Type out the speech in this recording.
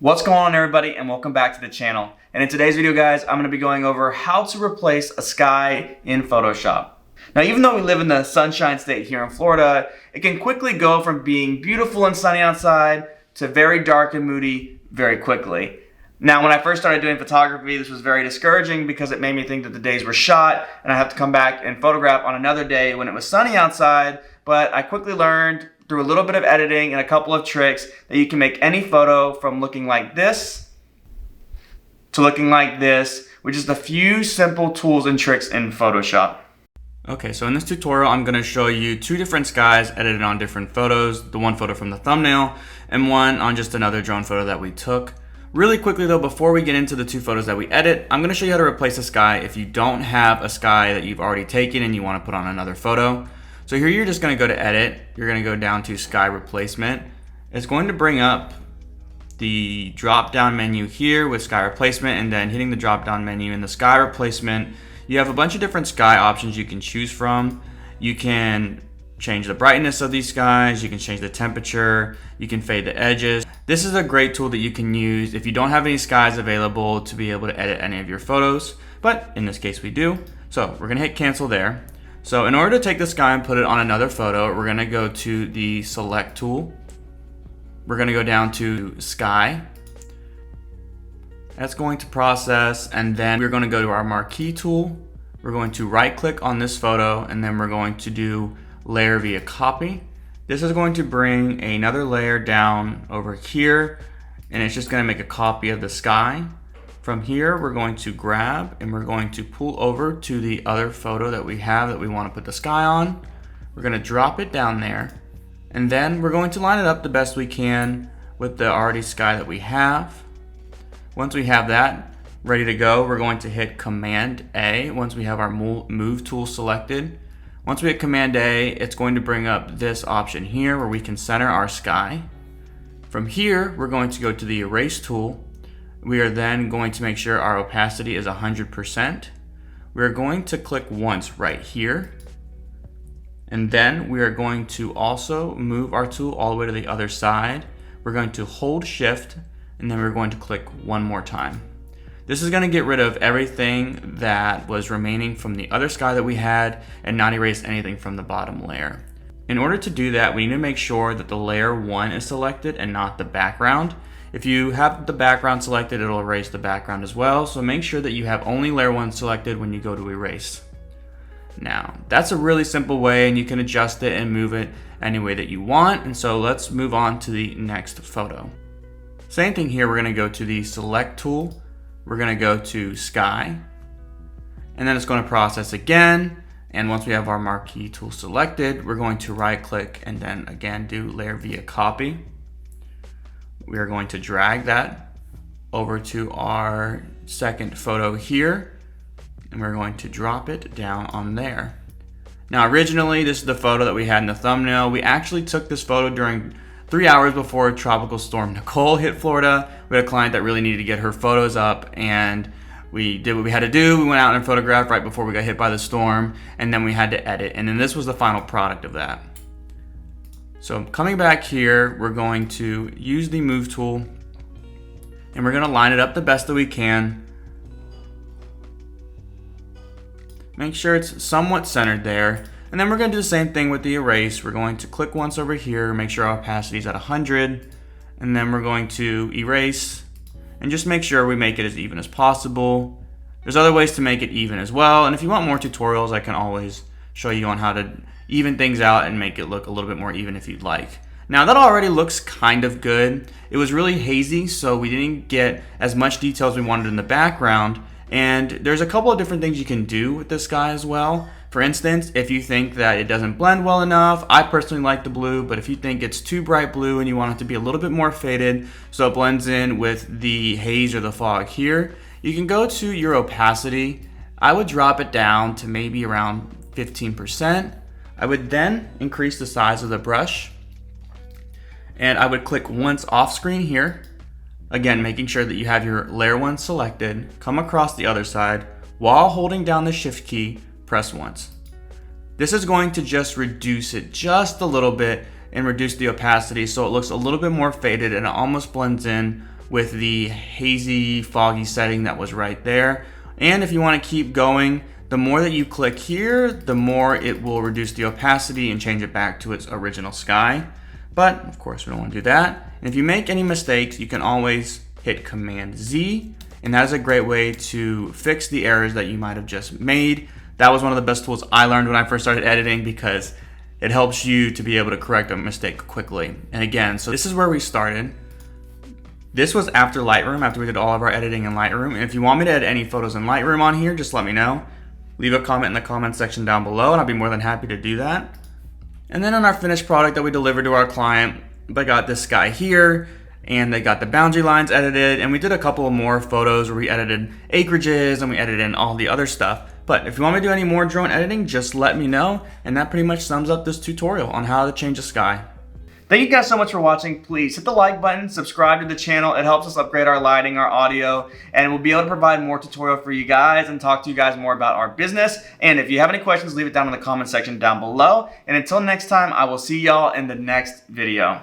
What's going on, everybody, and welcome back to the channel. And in today's video, guys, I'm going to be going over how to replace a sky in Photoshop. Now, even though we live in the sunshine state here in Florida, it can quickly go from being beautiful and sunny outside to very dark and moody very quickly. Now, when I first started doing photography, this was very discouraging because it made me think that the days were shot and I have to come back and photograph on another day when it was sunny outside. But I quickly learned through a little bit of editing and a couple of tricks that you can make any photo from looking like this to looking like this with just a few simple tools and tricks in Photoshop. Okay, so in this tutorial, I'm gonna show you two different skies edited on different photos, the one photo from the thumbnail and one on just another drone photo that we took. Really quickly though, before we get into the two photos that we edit, I'm gonna show you how to replace a sky if you don't have a sky that you've already taken and you wanna put on another photo. So here you're just gonna go to edit, you're gonna go down to sky replacement. It's going to bring up the drop down menu here with sky replacement, and then hitting the drop down menu in the sky replacement, you have a bunch of different sky options you can choose from. You can change the brightness of these skies, you can change the temperature, you can fade the edges. This is a great tool that you can use if you don't have any skies available to be able to edit any of your photos, but in this case we do. So we're gonna hit cancel there. So in order to take the sky and put it on another photo, we're gonna go to the select tool. We're gonna go down to sky. That's going to process, and then we're gonna go to our marquee tool. We're going to right click on this photo, and then we're going to do layer via copy. This is going to bring another layer down over here, and it's just gonna make a copy of the sky. From here, we're going to grab and we're going to pull over to the other photo that we have that we want to put the sky on. We're going to drop it down there, and then we're going to line it up the best we can with the already sky that we have. Once we have that ready to go, we're going to hit Command A once we have our move tool selected. Once we hit Command A, it's going to bring up this option here where we can center our sky. From here, we're going to go to the erase tool. We are then going to make sure our opacity is 100%. We're going to click once right here. And then we are going to also move our tool all the way to the other side. We're going to hold shift, and then we're going to click one more time. This is going to get rid of everything that was remaining from the other sky that we had and not erase anything from the bottom layer. In order to do that, we need to make sure that the layer 1 is selected and not the background. If you have the background selected, it'll erase the background as well. So make sure that you have only layer 1 selected when you go to erase. Now, that's a really simple way, and you can adjust it and move it any way that you want. And so let's move on to the next photo. Same thing here, we're gonna go to the select tool. We're gonna go to sky, and then it's gonna process again. And once we have our marquee tool selected, we're going to right click and then again do layer via copy. We are going to drag that over to our second photo here, and we're going to drop it down on there. Now, originally, this is the photo that we had in the thumbnail. We actually took this photo during 3 hours before Tropical Storm Nicole hit Florida. We had a client that really needed to get her photos up, and we did what we had to do. We went out and photographed right before we got hit by the storm, and then we had to edit, and then this was the final product of that. So coming back here, we're going to use the move tool, and we're gonna line it up the best that we can. Make sure it's somewhat centered there. And then we're gonna do the same thing with the erase. We're going to click once over here, make sure our opacity is at 100, and then we're going to erase, and just make sure we make it as even as possible. There's other ways to make it even as well, and if you want more tutorials, I can always show you on how to even things out and make it look a little bit more even if you'd like. Now that already looks kind of good. It was really hazy, so we didn't get as much detail as we wanted in the background, and there's a couple of different things you can do with this sky as well. For instance, if you think that it doesn't blend well enough, I personally like the blue, but if you think it's too bright blue and you want it to be a little bit more faded so it blends in with the haze or the fog here, you can go to your opacity. I would drop it down to maybe around 15%. I would then increase the size of the brush, and I would click once off screen here, again making sure that you have your layer 1 selected. Come across the other side while holding down the shift key, press once. This is going to just reduce it just a little bit and reduce the opacity so it looks a little bit more faded and it almost blends in with the hazy, foggy setting that was right there. And if you want to keep going, the more that you click here, the more it will reduce the opacity and change it back to its original sky. But of course we don't want to do that. And if you make any mistakes, you can always hit Command Z, and that is a great way to fix the errors that you might have just made. That was one of the best tools I learned when I first started editing, because it helps you to be able to correct a mistake quickly. And again, so this is where we started. This was after Lightroom, after we did all of our editing in Lightroom. And if you want me to edit any photos in Lightroom on here, just let me know. Leave a comment in the comment section down below, and I'll be more than happy to do that. And then on our finished product that we delivered to our client, they got this guy here, and they got the boundary lines edited, and we did a couple more photos where we edited acreages and we edited in all the other stuff. But if you want me to do any more drone editing, just let me know. And that pretty much sums up this tutorial on how to change the sky. Thank you guys so much for watching. Please hit the like button, subscribe to the channel. It helps us upgrade our lighting, our audio, and we'll be able to provide more tutorial for you guys and talk to you guys more about our business. And if you have any questions, leave it down in the comment section down below. And until next time, I will see y'all in the next video.